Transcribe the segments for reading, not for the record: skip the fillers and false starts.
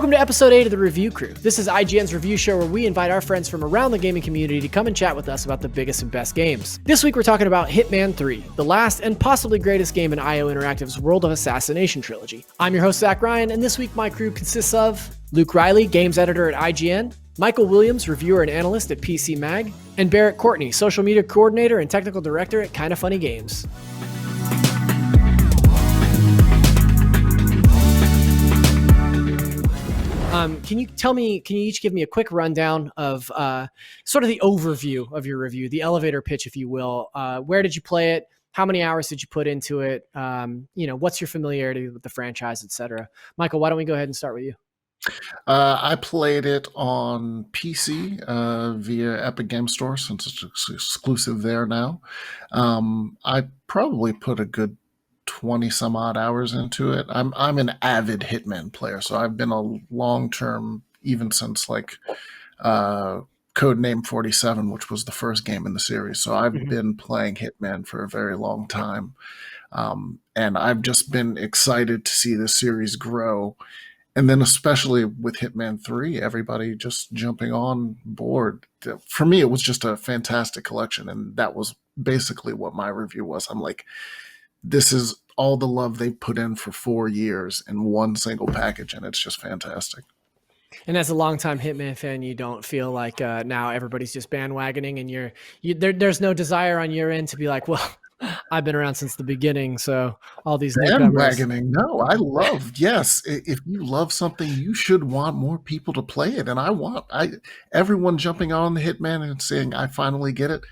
Welcome to episode 8 of the Review Crew. This is IGN's review show where we invite our friends from around the gaming community to come and chat with us about the biggest and best games. This week we're talking about Hitman 3, the last and possibly greatest game in IO Interactive's World of Assassination trilogy. I'm your host, Zach Ryan, and this week my crew consists of Luke Riley, games editor at IGN, Michael Williams, reviewer and analyst at PCMag, and Barrett Courtney, social media coordinator and technical director at Kinda Funny Games. Can you each give me a quick rundown of sort of the overview of your review, the elevator pitch, if you will? Where did you play it? How many hours did you put into it? What's your familiarity with the franchise, etc.? Michael, why don't we go ahead and start with you? I played it on PC via Epic Game Store since it's exclusive there now. I probably put a good 20 some odd hours into it. I'm an avid Hitman player, so I've been a long-term, even since Codename 47, which was the first game in the series. So I've been playing Hitman for a very long time. And I've just been excited to see the series grow. And then especially with Hitman 3, everybody just jumping on board. For me, it was just a fantastic collection. And that was basically what my review was. I'm like, this is all the love they put in for 4 years in one single package, and it's just fantastic. And as a longtime Hitman fan, you don't feel like now everybody's just bandwagoning, and there's no desire on your end to be like, well, I've been around since the beginning, so all these bandwagoning. No, I love. Yes, if you love something, you should want more people to play it, and everyone jumping on the Hitman and saying, "I finally get it."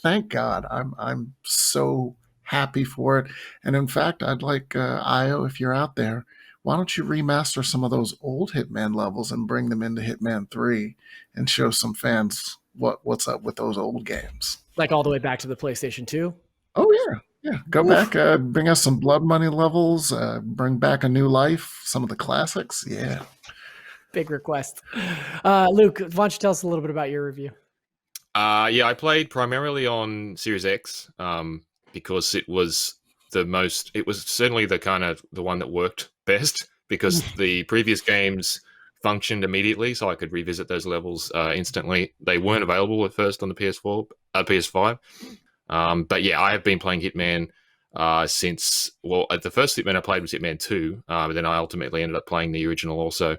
Thank God, I'm so happy for it. And in fact, I'd like IO, if you're out there, why don't you remaster some of those old Hitman levels and bring them into Hitman 3 and show some fans what's up with those old games, like all the way back to the PlayStation 2. Oh yeah, go back, bring us some Blood Money levels, bring back a new life, some of the classics. Yeah, big request. Luke, why don't you tell us a little bit about your review? I played primarily on Series X because it was certainly the one that worked best, because the previous games functioned immediately, so I could revisit those levels instantly. They weren't available at first on the PS5. But yeah, I have been playing Hitman since, the first Hitman I played was Hitman 2, but then I ultimately ended up playing the original also.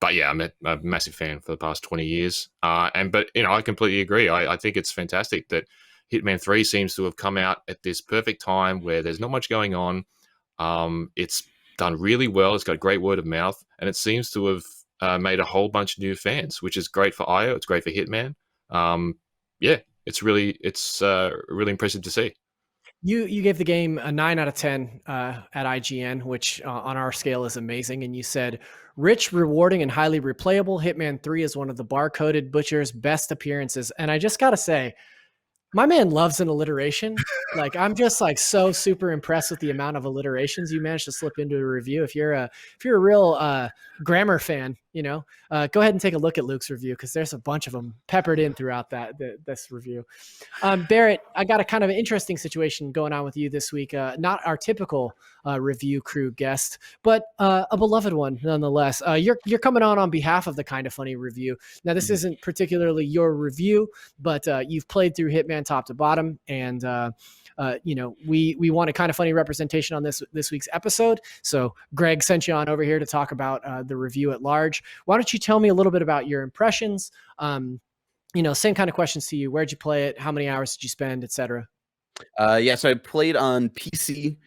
But yeah, I'm a massive fan for the past 20 years. I completely agree. I think it's fantastic that Hitman 3 seems to have come out at this perfect time where there's not much going on. It's done really well. It's got great word of mouth, and it seems to have made a whole bunch of new fans, which is great for IO. It's great for Hitman. It's really impressive to see. You gave the game a 9 out of 10 at IGN, which on our scale is amazing. And you said, rich, rewarding, and highly replayable, Hitman 3 is one of the bar-coded butcher's best appearances. And I just got to say, my man loves an alliteration. I'm just so super impressed with the amount of alliterations you managed to slip into a review. If you're a real grammar fan, go ahead and take a look at Luke's review, because there's a bunch of them peppered in throughout this review. Barrett, I got a kind of an interesting situation going on with you this week. Not our typical review crew guest, but a beloved one nonetheless. You're coming on behalf of the Kinda Funny review. Now, this isn't particularly your review, but you've played through Hitman top to bottom, and we want a Kinda Funny representation on this week's episode. So Greg sent you on over here to talk about the review at large. Why don't you tell me a little bit about your impressions? Same kind of questions to you. Where'd you play it? How many hours did you spend, etc.? So I played on PC,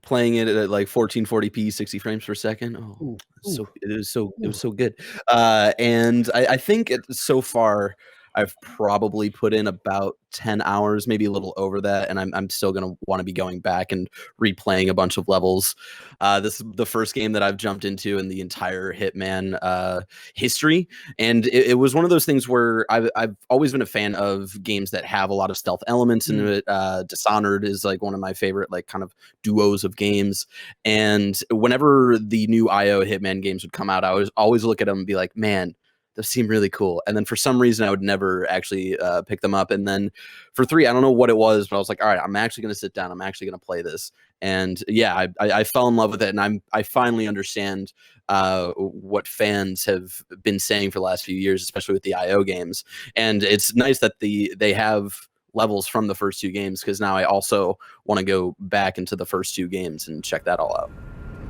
playing it at 1440p, 60 frames per second. Oh, it was so good. And I think so far I've probably put in about 10 hours, maybe a little over that, and I'm still going to want to be going back and replaying a bunch of levels. This is the first game that I've jumped into in the entire Hitman history, and it was one of those things where I've always been a fan of games that have a lot of stealth elements in it. Dishonored is one of my favorite kind of duos of games, and whenever the new IO Hitman games would come out, I was always look at them and be like, man, those seem really cool. And then for some reason, I would never actually pick them up. And then for 3, I don't know what it was, but I was like, all right, I'm actually going to sit down. I'm actually going to play this. And yeah, I fell in love with it. And I finally understand what fans have been saying for the last few years, especially with the IO games. And it's nice that they have levels from the first 2 games, because now I also want to go back into the first 2 games and check that all out.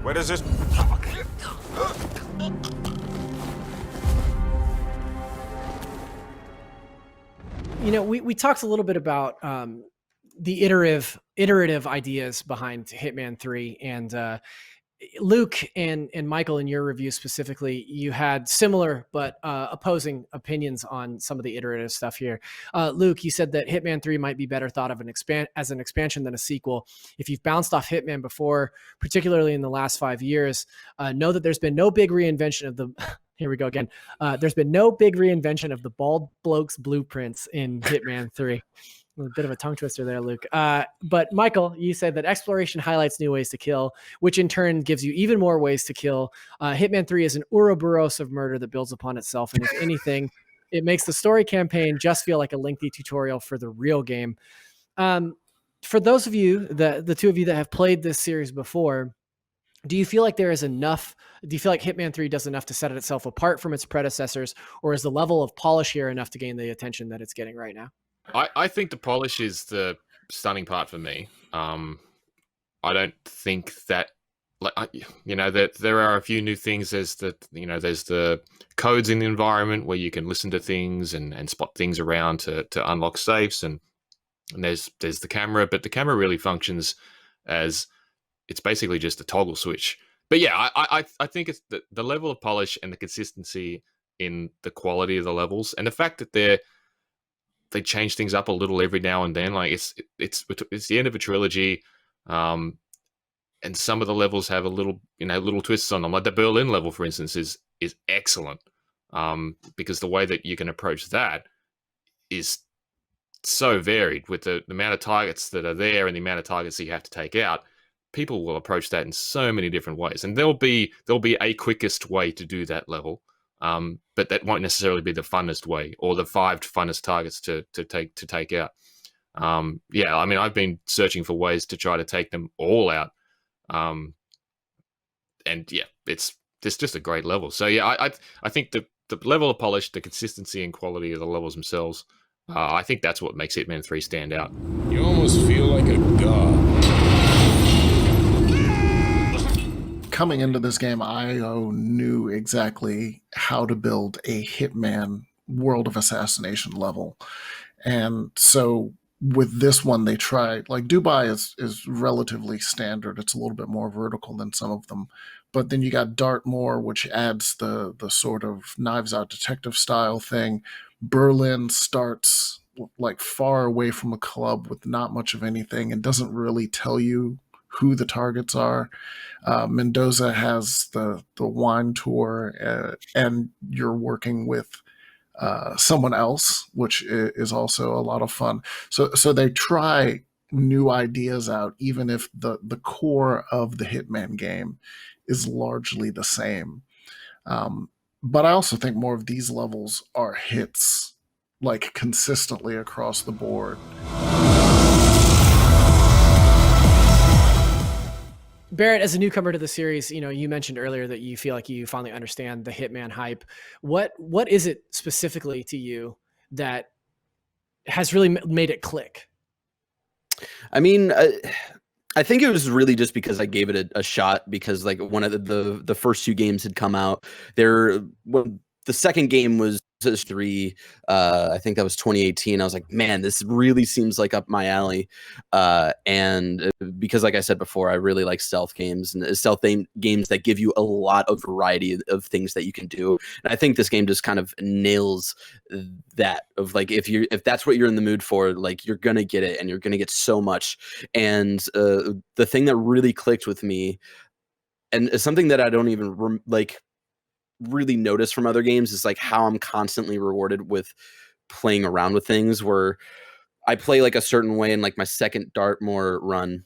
Where does this... You know, we talked a little bit about the iterative ideas behind Hitman 3, and Luke and Michael, in your review specifically, you had similar but opposing opinions on some of the iterative stuff here. Luke, you said that Hitman 3 might be better thought of as an expansion than a sequel. If you've bounced off Hitman before, particularly in the last 5 years, know that there's been no big reinvention of the... Here we go again. There's been no big reinvention of the bald bloke's blueprints in Hitman 3. A bit of a tongue twister there, Luke. But Michael, you said that exploration highlights new ways to kill, which in turn gives you even more ways to kill. Hitman 3 is an Ouroboros of murder that builds upon itself. And if anything, it makes the story campaign just feel like a lengthy tutorial for the real game. For those of you, the 2 of you that have played this series before, do you feel like there is enough? Do you feel like Hitman 3 does enough to set it itself apart from its predecessors, or is the level of polish here enough to gain the attention that it's getting right now? I think the polish is the stunning part for me. I don't think that, that there are a few new things. There's the codes in the environment where you can listen to things and spot things around to unlock safes, and there's the camera, but the camera really functions as, it's basically just a toggle switch. But yeah, I think it's the level of polish and the consistency in the quality of the levels, and the fact that they change things up a little every now and then. Like it's the end of a trilogy, and some of the levels have a little twists on them. Like the Berlin level, for instance, is excellent, because the way that you can approach that is so varied with the amount of targets that are there and the amount of targets that you have to take out. People will approach that in so many different ways, and there'll be a quickest way to do that level, but that won't necessarily be the funnest way or the 5 funnest targets to take out. Yeah, I mean, I've been searching for ways to try to take them all out, and yeah, it's just a great level. So yeah, I think the level of polish, the consistency and quality of the levels themselves, I think that's what makes Hitman 3 stand out. You almost feel like a god. Coming into this game, IO knew exactly how to build a Hitman World of Assassination level. And so with this one, they tried, like Dubai is relatively standard. It's a little bit more vertical than some of them. But then you got Dartmoor, which adds the sort of Knives Out detective style thing. Berlin starts like far away from a club with not much of anything and doesn't really tell you who the targets are. Mendoza has the wine tour, and you're working with someone else, which is also a lot of fun. So they try new ideas out, even if the core of the Hitman game is largely the same. But I also think more of these levels are hits, like consistently across the board. Barrett, as a newcomer to the series, you mentioned earlier that you feel like you finally understand the Hitman hype. What is it specifically to you that has really made it click? I mean, I think it was really just because I gave it a shot, because like one of the first 2 games had come out. The second game was 3. I think that was 2018. I was like, man, this really seems like up my alley. And because, like I said before, I really like stealth games and games that give you a lot of variety of things that you can do. And I think this game just kind of nails that, of like, if that's what you're in the mood for, like you're gonna get it, and you're gonna get so much. And the thing that really clicked with me, and it's something that I don't even really notice from other games, is like how I'm constantly rewarded with playing around with things, where I play like a certain way in like my second Dartmoor run,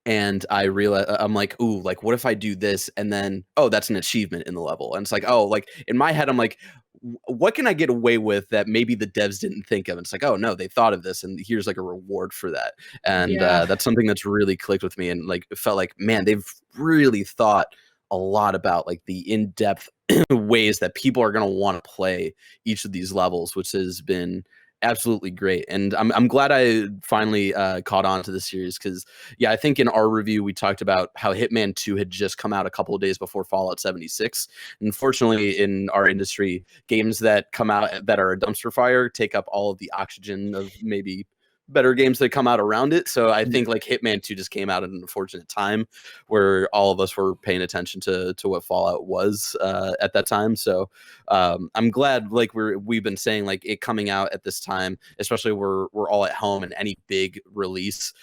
and I realize, I'm like, ooh, like what if I do this, and then that's an achievement in the level, and it's like, oh, like in my head I'm like, what can I get away with that maybe the devs didn't think of? And it's like, oh no, they thought of this, and here's like a reward for that. And that's something that's really clicked with me, and like it felt like, man, they've really thought a lot about like the in-depth ways that people are going to want to play each of these levels, which has been absolutely great. And I'm glad I finally caught on to the series, because I think in our review we talked about how Hitman 2 had just come out a couple of days before Fallout 76. Unfortunately, in our industry, games that come out that are a dumpster fire take up all of the oxygen of maybe better games that come out around it. So I think like Hitman 2 just came out at an unfortunate time where all of us were paying attention to what Fallout was at that time. So I'm glad, like we've been saying, like it coming out at this time, especially we're all at home, and any big release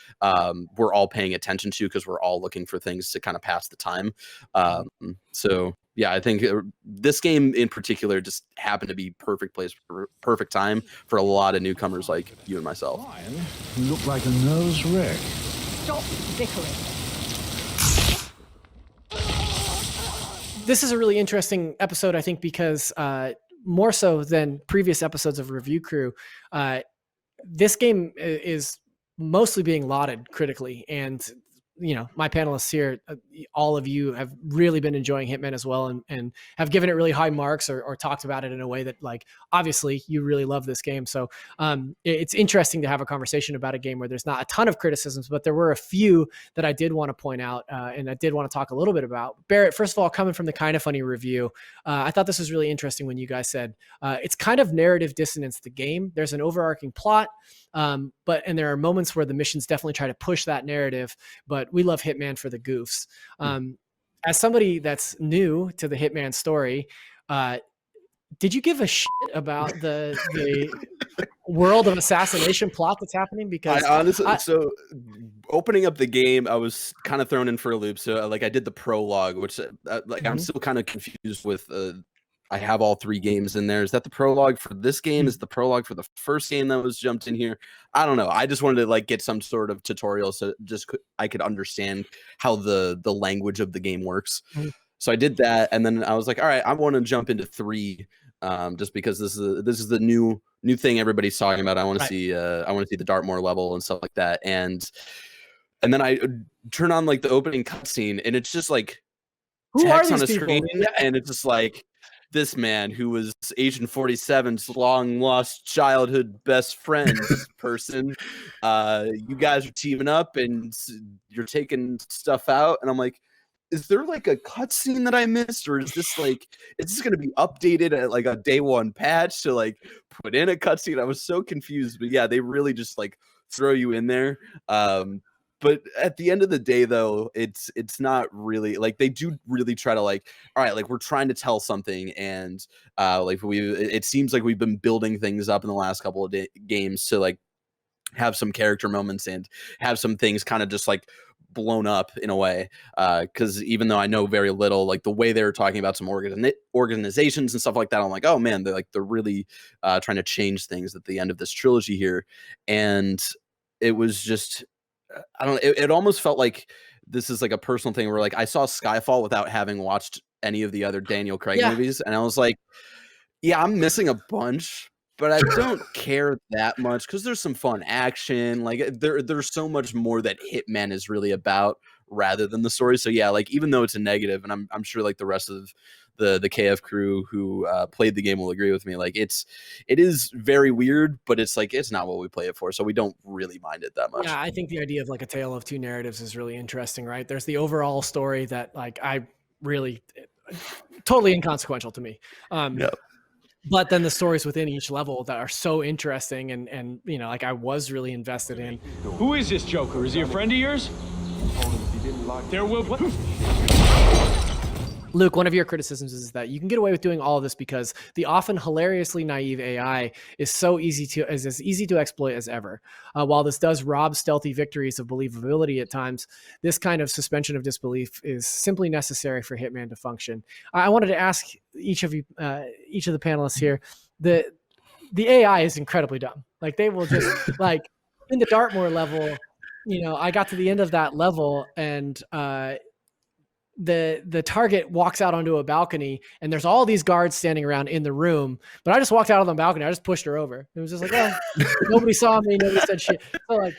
we're all paying attention to, because we're all looking for things to kind of pass the time. So yeah, I think this game in particular just happened to be perfect place, perfect time for a lot of newcomers like you and myself. You look like a nervous wreck. Stop bickering. This is a really interesting episode, I think, because more so than previous episodes of Review Crew, this game is mostly being lauded critically, and my panelists here, all of you have really been enjoying Hitman as well, and have given it really high marks, or talked about it in a way that, like, obviously you really love this game. So it's interesting to have a conversation about a game where there's not a ton of criticisms, but there were a few that I did want to point out, and I did want to talk a little bit about. Barrett, first of all, coming from the Kind of Funny review, I thought this was really interesting when you guys said it's kind of narrative dissonance, the game. There's an overarching plot, and there are moments where the missions definitely try to push that narrative, but we love Hitman for the goofs. As somebody that's new to the Hitman story, did you give a shit about the world of assassination plot that's happening? Because I honestly, so opening up the game, I was kind of thrown in for a loop. So like I did the prologue, which I'm still kind of confused with. I have all 3 games in there. Is that the prologue for this game? Is the prologue for the first game that was jumped in here? I don't know. I just wanted to like get some sort of tutorial so I could understand how the language of the game works. So I did that, and then I was like, all right, I want to jump into 3, just because this is the new thing everybody's talking about. I want to see the Dartmoor level and stuff like that, and then I turn on like the opening cutscene, and it's just like text on a screen, and it's just like, this man who was Agent 47's long lost childhood best friend person, you guys are teaming up and you're taking stuff out, and I'm like, is there like a cutscene that I missed, or is this going to be updated at like a day 1 patch to like put in a cutscene? I was so confused, but yeah, they really just like throw you in there. But at the end of the day, though, it's not really like, they do really try to like, all right, like we're trying to tell something, and it seems like we've been building things up in the last couple of games to like have some character moments and have some things kind of just like blown up in a way. Because even though I know very little, like the way they were talking about some organizations and stuff like that, I'm like, oh man, they're really trying to change things at the end of this trilogy here, and it was just. I don't know. It almost felt like this is like a personal thing where like I saw Skyfall without having watched any of the other Daniel Craig movies, and I was like, yeah, I'm missing a bunch, but I don't care that much because there's some fun action. Like there's so much more that Hitman is really about rather than the story. So yeah, like even though it's a negative, and I'm sure like the rest of the KF crew who played the game will agree with me, like it is very weird, but it's like it's not what we play it for, so we don't really mind it that much. Yeah, I think the idea of like a tale of 2 narratives is really interesting, right? There's the overall story that like I really totally inconsequential to me. But then the stories within each level that are so interesting, and like I was really invested in. Who is this Joker? Is he a friend of yours? There will be. Luke, one of your criticisms is that you can get away with doing all of this because the often hilariously naive AI is as easy to exploit as ever. While this does rob stealthy victories of believability at times, this kind of suspension of disbelief is simply necessary for Hitman to function. I wanted to ask each of you, each of the panelists here, the AI is incredibly dumb. Like they will just like in the Dartmoor level, I got to the end of that level and the target walks out onto a balcony and there's all these guards standing around in the room, but I just walked out on the balcony. I just pushed her over. It was just like, oh, nobody saw me. Nobody said shit. So like,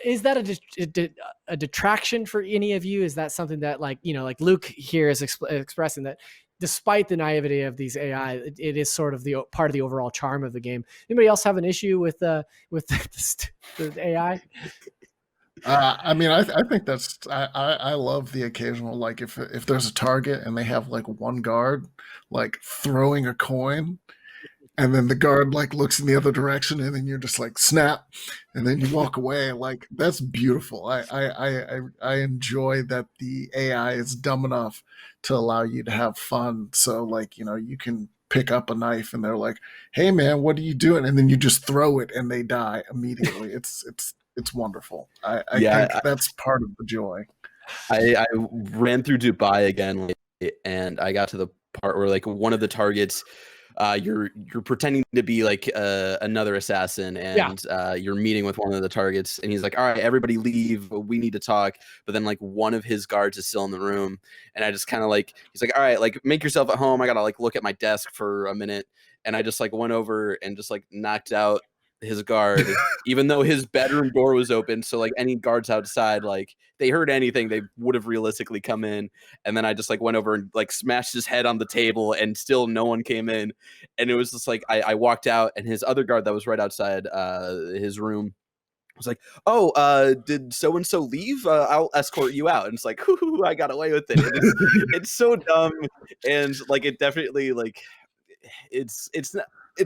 is that a detraction for any of you? Is that something that like, like Luke here is expressing that despite the naivety of these AI, it is sort of the part of the overall charm of the game. Anybody else have an issue with the AI? I mean, I think that's I love the occasional, like if there's a target and they have like one guard like throwing a coin, and then the guard like looks in the other direction, and then you're just like snap, and then you walk away. Like that's beautiful. I enjoy that the AI is dumb enough to allow you to have fun. So like you can pick up a knife and they're like, "Hey man, what are you doing?" And then you just throw it and they die immediately. It's wonderful. I think that's part of the joy. I ran through Dubai again, and I got to the part where like one of the targets, you're pretending to be like another assassin, and you're meeting with one of the targets, and he's like, "All right, everybody leave. We need to talk." But then like one of his guards is still in the room, and I just kind of like, he's like, "All right, like make yourself at home. I gotta like look at my desk for a minute," and I just like went over and just like knocked out his guard, even though his bedroom door was open. So like any guards outside, like they heard anything, they would have realistically come in. And then I just like went over and like smashed his head on the table, and still no one came in. And it was just like I walked out, and his other guard that was right outside his room was like, "Oh, did so and so leave? I'll escort you out." And it's like, "Hoo, I got away with it." It's so dumb, and like it definitely like it's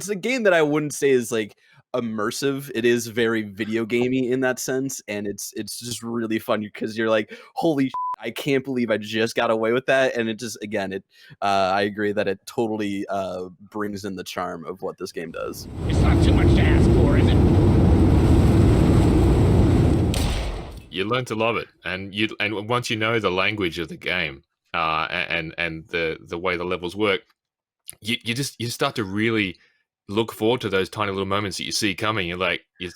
a game that I wouldn't say is like immersive. It is very video gamey in that sense, and it's just really fun because you're like, holy shit, I can't believe I just got away with that. And it just, again, I agree that it totally brings in the charm of what this game does. It's not too much to ask for, is it? You learn to love it, and once you know the language of the game, and the way the levels work, you start to really look forward to those tiny little moments that you see coming. You're like, your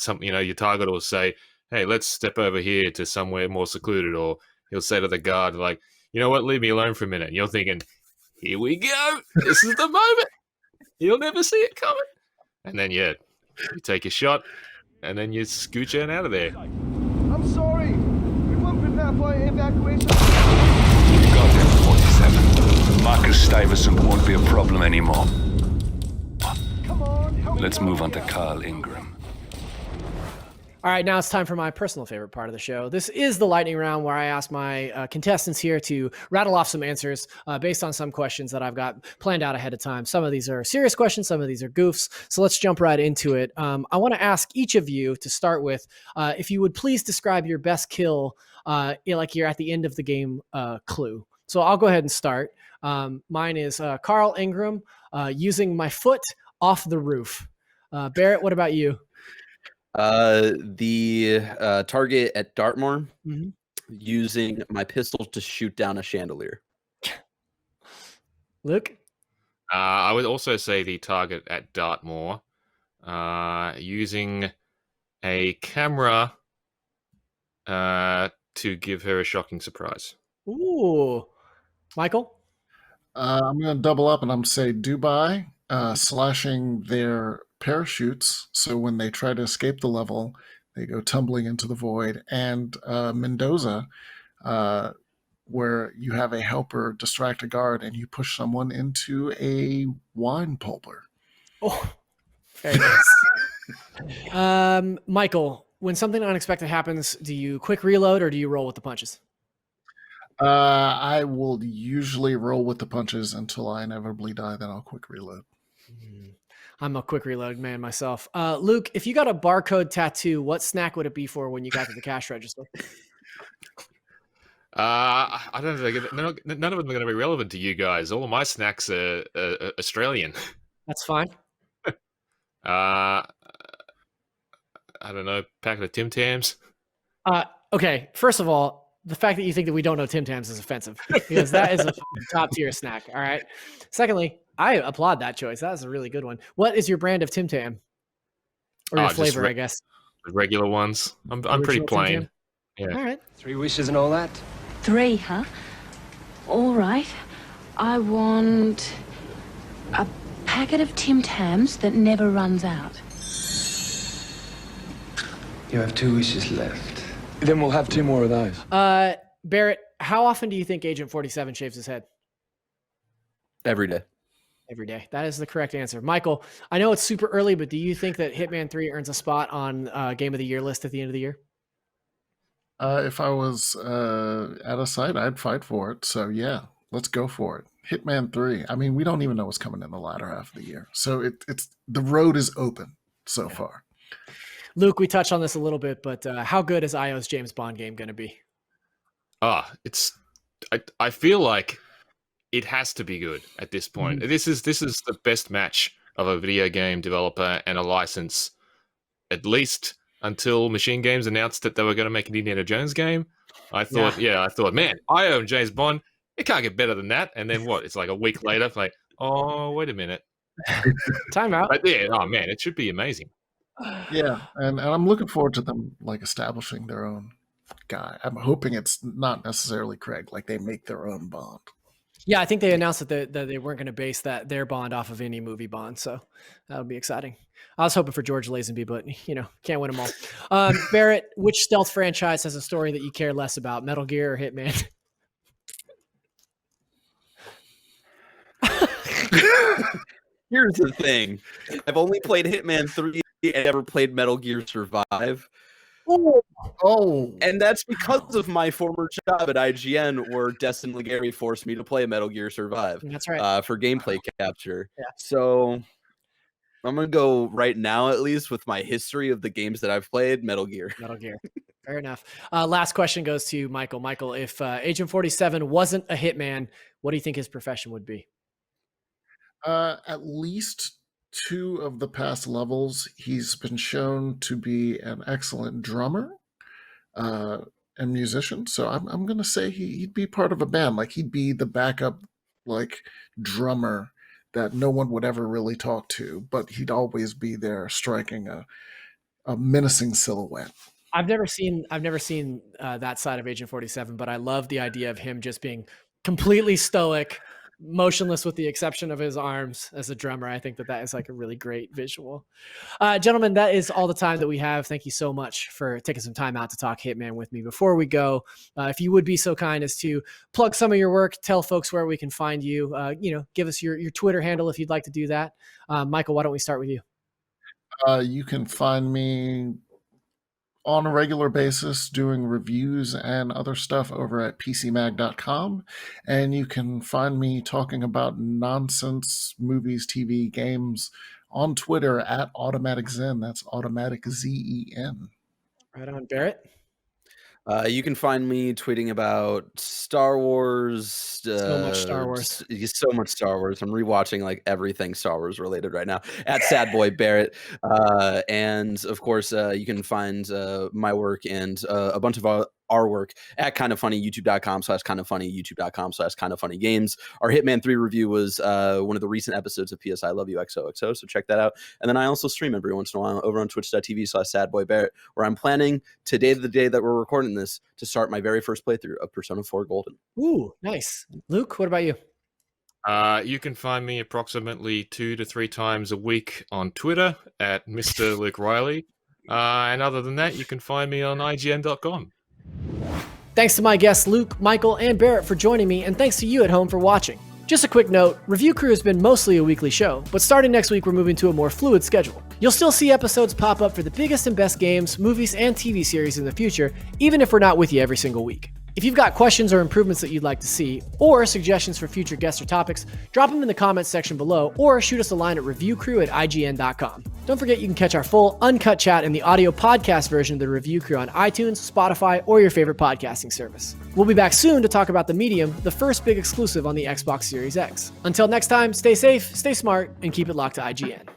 target will say, "Hey, let's step over here to somewhere more secluded," or he'll say to the guard, like, "You know what, leave me alone for a minute." And you're thinking, "Here we go. This is the moment. You'll never see it coming." And then, you take a shot, and then you scooch on out of there. I'm sorry. We weren't prepared for evacuation. Goddamn 47. Marcus Stuyvesant won't be a problem anymore. Let's move on to Carl Ingram. All right, now it's time for my personal favorite part of the show. This is the lightning round, where I ask my contestants here to rattle off some answers based on some questions that I've got planned out ahead of time. Some of these are serious questions, some of these are goofs. So let's jump right into it. I want to ask each of you to start with, if you would please describe your best kill, like you're at the end of the game clue. So I'll go ahead and start. Mine is Carl Ingram using my foot off the roof. Barrett, what about you? The target at Dartmoor, using my pistol to shoot down a chandelier. Luke? I would also say the target at Dartmoor, using a camera to give her a shocking surprise. Ooh. Michael? I'm going to double up and I'm going to say Dubai, slashing their parachutes, so when they try to escape the level, they go tumbling into the void. And Mendoza, where you have a helper distract a guard and you push someone into a wine pulper. Oh, very nice. Michael, when something unexpected happens, do you quick reload or do you roll with the punches? I will usually roll with the punches until I inevitably die, then I'll quick reload. I'm a quick reload man myself. Luke, if you got a barcode tattoo, what snack would it be for when you got to the cash register? I don't know. None of them are going to be relevant to you guys. All of my snacks are Australian. That's fine. I don't know. Packet of Tim Tams. Okay. First of all, the fact that you think that we don't know Tim Tams is offensive, because that is a top tier snack. All right. Secondly, I applaud that choice. That is a really good one. What is your brand of Tim Tam? Or your flavor, I guess. The regular ones. I'm pretty plain. Yeah. All right. 3 wishes and all that. 3, huh? All right. I want a packet of Tim Tams that never runs out. You have 2 wishes left. Then we'll have 2 more of those. Barrett, how often do you think Agent 47 shaves his head? Every day. Every day. That is the correct answer. Michael, I know it's super early, but do you think that Hitman 3 earns a spot on Game of the Year list at the end of the year? If I was at a site, I'd fight for it. So yeah, let's go for it. Hitman 3. I mean, we don't even know what's coming in the latter half of the year. So it's the road is open so far. Luke, we touched on this a little bit, but how good is IO's James Bond game going to be? I feel like it has to be good at this point. Mm-hmm. This is the best match of a video game developer and a license, at least until Machine Games announced that they were going to make an Indiana Jones game. I thought, man, IO and James Bond, it can't get better than that. And then what? It's like a week later, like, oh, wait a minute. Time out. But yeah, oh man, it should be amazing. Yeah, and I'm looking forward to them like establishing their own guy. I'm hoping it's not necessarily Craig, like they make their own Bond. Yeah, I think they announced that they weren't going to base their Bond off of any movie Bond, so that'll be exciting. I was hoping for George Lazenby, but can't win them all. Barrett, which stealth franchise has a story that you care less about, Metal Gear or Hitman? Here's the thing. I've only played Hitman 3 and never played Metal Gear Survive. Oh, And that's because of my former job at IGN, where Destin Legary forced me to play Metal Gear Survive. That's right. For gameplay capture. Yeah. So I'm going to go right now, at least with my history of the games that I've played, Metal Gear. Metal Gear. Fair enough. Last question goes to Michael. Michael, if Agent 47 wasn't a hitman, what do you think his profession would be? At least 2 of the past levels, he's been shown to be an excellent drummer and musician. So I'm going to say he'd be part of a band. Like he'd be the backup, like drummer that no one would ever really talk to, but he'd always be there striking a menacing silhouette. I've never seen that side of Agent 47, but I love the idea of him just being completely stoic, motionless with the exception of his arms as a drummer. I think that is like a really great visual. Gentlemen, that is all the time that we have. Thank you so much for taking some time out to talk Hitman with me. Before we go, if you would be so kind as to plug some of your work, tell folks where we can find you, give us your Twitter handle if you'd like to do that. Michael, why don't we start with you? You can find me on a regular basis doing reviews and other stuff over at PCMag.com. And you can find me talking about nonsense movies, TV, games on Twitter at Automatic Zen. That's Automatic Zen. Right on, Barrett. You can find me tweeting about Star Wars. So much Star Wars. So much Star Wars. I'm rewatching like everything Star Wars related right now at Sad Boy Barrett. And of course, you can find my work and a bunch of our work at Kind of Funny, youtube.com/kindoffunny, youtube.com/kindoffunnygames. Our Hitman 3 review was one of the recent episodes of PS I Love You XOXO, so check that out. And then I also stream every once in a while over on twitch.tv/sadboybarrett, where I'm planning today, the day that we're recording this, to start my very first playthrough of Persona 4 Golden. Ooh, nice. Luke, what about you? You can find me approximately 2 to 3 times a week on Twitter at Mr. Luke Riley. And other than that, you can find me on IGN.com. Thanks to my guests Luke, Michael, and Barrett for joining me, and thanks to you at home for watching. Just a quick note, Review Crew has been mostly a weekly show, but starting next week we're moving to a more fluid schedule. You'll still see episodes pop up for the biggest and best games, movies, and TV series in the future, even if we're not with you every single week. If you've got questions or improvements that you'd like to see, or suggestions for future guests or topics, drop them in the comments section below, or shoot us a line at reviewcrew@ign.com. Don't forget you can catch our full, uncut chat in the audio podcast version of the Review Crew on iTunes, Spotify, or your favorite podcasting service. We'll be back soon to talk about The Medium, the first big exclusive on the Xbox Series X. Until next time, stay safe, stay smart, and keep it locked to IGN.